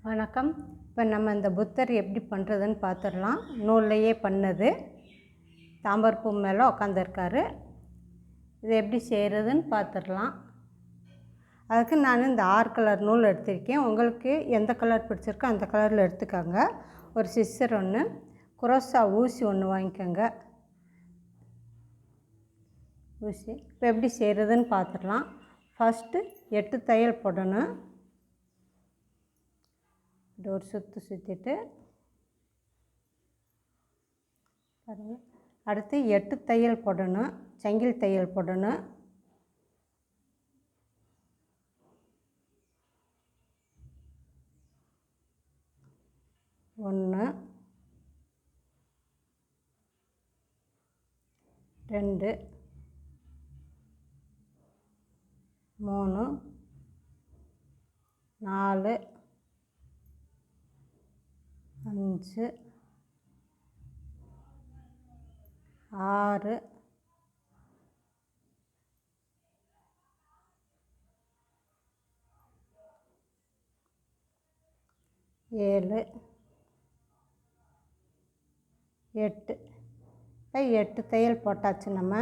வணக்கம். இப்போ நம்ம இந்த புத்தர் எப்படி பண்ணுறதுன்னு பார்த்துடலாம். நூல்லையே பண்ணது. தாமரைப்பூ மேலே உட்காந்துருக்காரு. இது எப்படி செய்கிறதுன்னு பார்த்துடலாம். அதுக்கு நான் இந்த 6 கலர் நூல் எடுத்திருக்கேன். உங்களுக்கு எந்த கலர் பிடிச்சிருக்கோ அந்த கலரில் எடுத்துக்கோங்க. ஒரு சிஸ்ஸர் ஒன்று, குரோசா ஊசி ஒன்று வாங்கிக்கோங்க. ஊசி இப்போ எப்படி செய்கிறதுன்னு பார்த்துடலாம். ஃபஸ்ட்டு 8 தையல் போடணும். இப்படி ஒரு சுற்றிட்டு பாருங்கள். அடுத்து 8 தையல் போடணும். சங்கிலி தையல் போடணும். ஒன்று, 2, 3, 4, 5, 6, 7, 8. இப்போ 8 தையல் போட்டாச்சு. நம்ம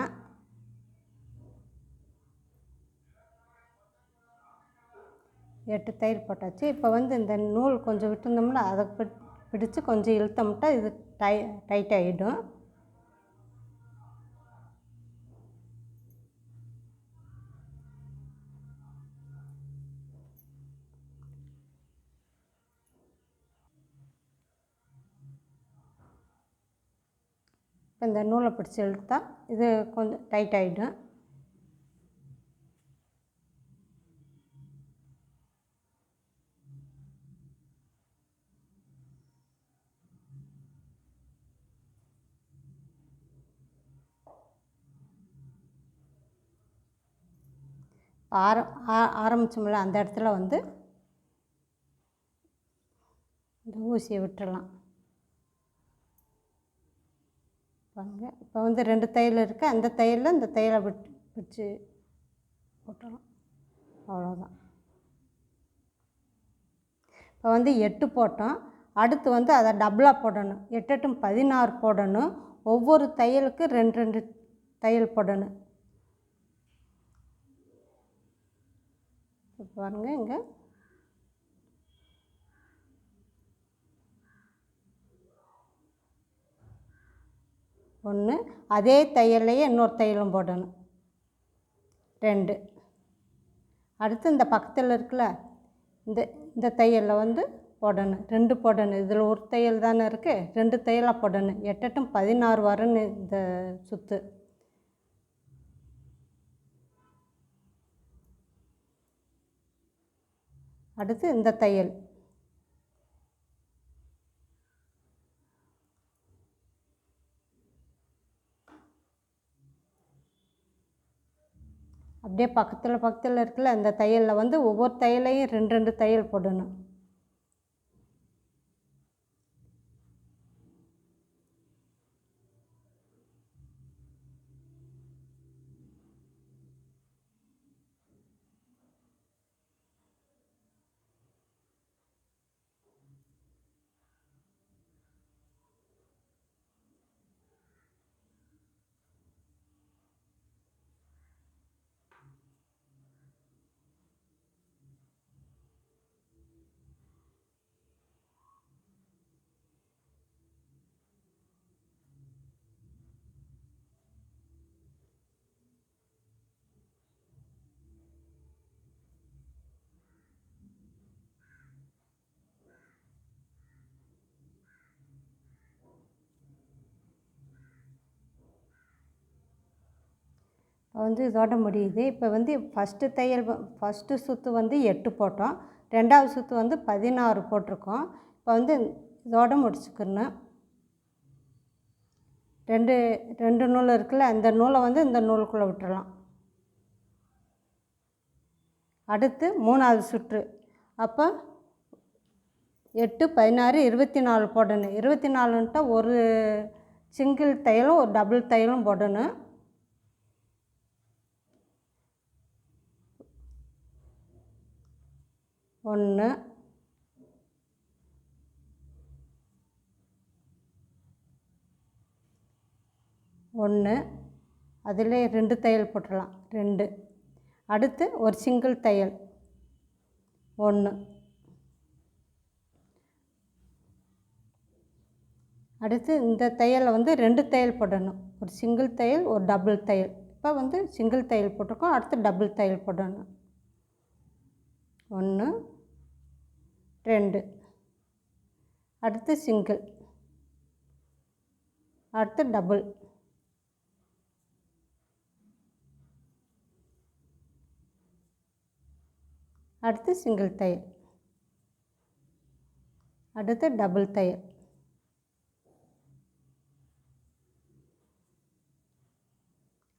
8 தையல் போட்டாச்சு. இப்போ இந்த நூல் கொஞ்சம் விட்டுருந்தோம்னா அதை பிடிச்சு கொஞ்சம் இழுத்தோம்ட்டா இது டைட் ஆகிடும். இப்போ இந்த நூலை பிடிச்சி இழுத்தா இது கொஞ்சம் டைட் ஆகிடும். ஆரம்பிச்சோம்ல அந்த இடத்துல இந்த ஊசியை விட்டுடலாம். பாருங்க. இப்போ 2 தையல் இருக்குது. அந்த தையலில் இந்த தையலை பிடிச்சி போட்டுடலாம். அவ்வளோதான். இப்போ 8 போட்டோம். அடுத்து அதை டபுளாக போடணும். 8 8 16 போடணும். ஒவ்வொரு தையலுக்கு 2 2 தையல் போடணும். இப்போ பாருங்கள். இங்கே ஒன்று, அதே தையல்லையே இன்னொரு தையலும் போடணும். 2. அடுத்து இந்த பக்கத்தில் இருக்குல்ல இந்த தையலில் போடணும். 2 போடணும். இதில் ஒரு தையல் தானே இருக்குது, 2 தையலாக போடணும். 8 8 16 வரன்னு இந்த சுற்று. அடுத்து இந்த தையல் அப்படியே பக்கத்தில் இருக்குல்ல அந்த தையலில் ஒவ்வொரு தையலையும் 2 2 தையல் போடணும். இதோட முடியுது. இப்போ ஃபஸ்ட்டு தையல் ஃபஸ்ட்டு சுற்று 8 போட்டோம். 2வது சுற்று 16 போட்டிருக்கோம். இப்போ இதோட முடிச்சுக்கணும். 2 நூல் இருக்குல்ல அந்த நூலை இந்த நூலுக்குள்ளே விட்டுடலாம். அடுத்து 3வது சுற்று. அப்போ 8 16 24 போடணும். 24ன்ட்டா ஒரு சிங்கிள் தையலும் ஒரு டபுள் தையலும் போடணும். 1 1, அதிலே 2 தையல் போட்டுடலாம் 2. அடுத்து ஒரு சிங்கிள் தையல் 1. அடுத்து இந்த தையலில் வந்து 2 தையல் போடணும். ஒரு சிங்கிள் தையல் ஒரு டபுள் தையல். இப்போ வந்து சிங்கிள் தையல் போட்டிருக்கோம், அடுத்து டபுள் தையல் போடணும். 1 2. அடுத்து சிங்கிள், அடுத்து டபுள், அடுத்து சிங்கிள் தையல், அடுத்து டபுள் தையல்,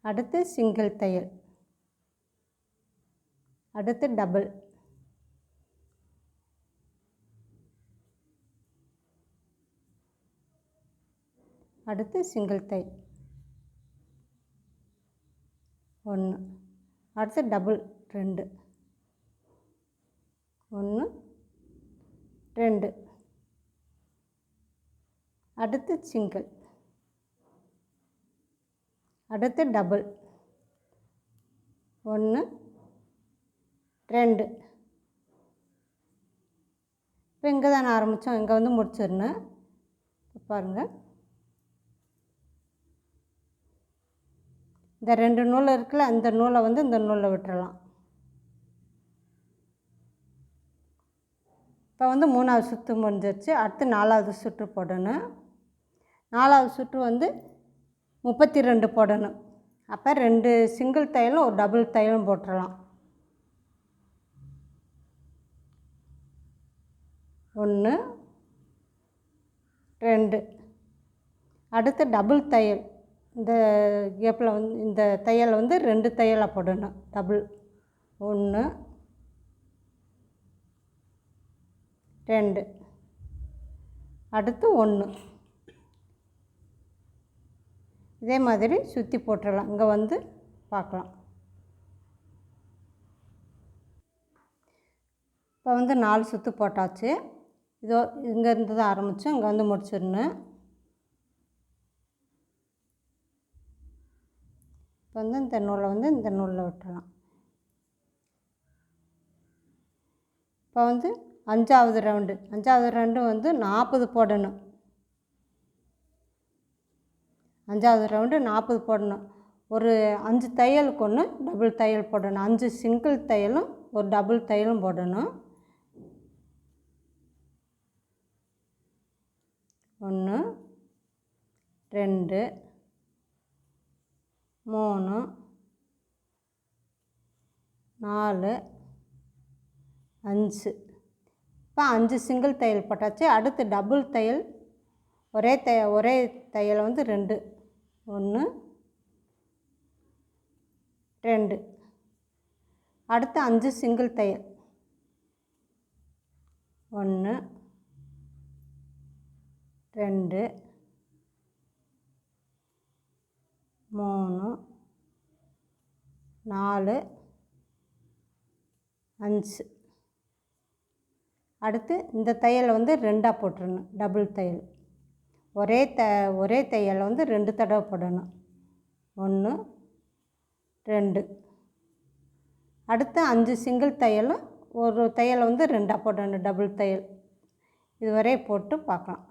அடுத்து சிங்கிள் தையல், அடுத்து டபுள், அடுத்து சிங்கிள் தையல் 1, அடுத்து டபுள் 2 1 2, அடுத்து சிங்கிள், அடுத்து டபுள் 1 2. இப்போ இங்கே தானே ஆரம்பித்தோம், இங்கே வந்து முடிச்சிடணும். பாருங்கள், இந்த 2 நூல் இருக்குல்ல, அந்த நூலை வந்து இந்த நூலில் விட்டுறலாம். இப்போ வந்து 3வது சுற்று முடிஞ்சிருச்சு. அடுத்து 4வது சுற்று போடணும். 4வது சுற்று வந்து 32 போடணும். அப்போ 2 சிங்கிள் தையலும் ஒரு டபுள் தையலும் போட்டுடலாம். 1 2. அடுத்து டபுள் தையல், இந்த கேப்பில் வந்து இந்த தையல் வந்து 2 தையலாக போடணும். டபுள் 1 2, அடுத்து 1. இதே மாதிரி சுற்றி போட்டுடலாம். இங்கே வந்து பார்க்கலாம். இப்போ வந்து 4 சுற்று போட்டாச்சு. இதோ இங்கேருந்து தான் ஆரம்பித்தோம், இங்கே வந்து முடிச்சிடணும். இப்போ வந்து இந்த நூலை வந்து இந்த நூலில் விட்டுடலாம். இப்போ வந்து 5வது ரவுண்டு வந்து 40 போடணும். 5வது ரவுண்டு 40 போடணும். ஒரு 5 தையலுக்கு 1 டபுள் தையல் போடணும். 5 சிங்கிள் தையலும் ஒரு டபுள் தையலும் போடணும். 1 2 3 4 5. இப்போ 5 சிங்கிள் தையல் போட்டாச்சு. அடுத்து டபுள் தையல், ஒரே தையல் வந்து 2 1 2. அடுத்து 5 சிங்கிள் தையல் 1 2 3 4 5. அடுத்து இந்த தையலை வந்து 2ஆக போட்டுடணும். டபுள் தையல், ஒரே தையலை வந்து 2 தடவை போடணும். 1 2. அடுத்து 5 சிங்கிள் தையலும் ஒரு தையலை வந்து 2ஆக போடணும். டபுள் தையல் இதுவரை போட்டு பார்க்கலாம்.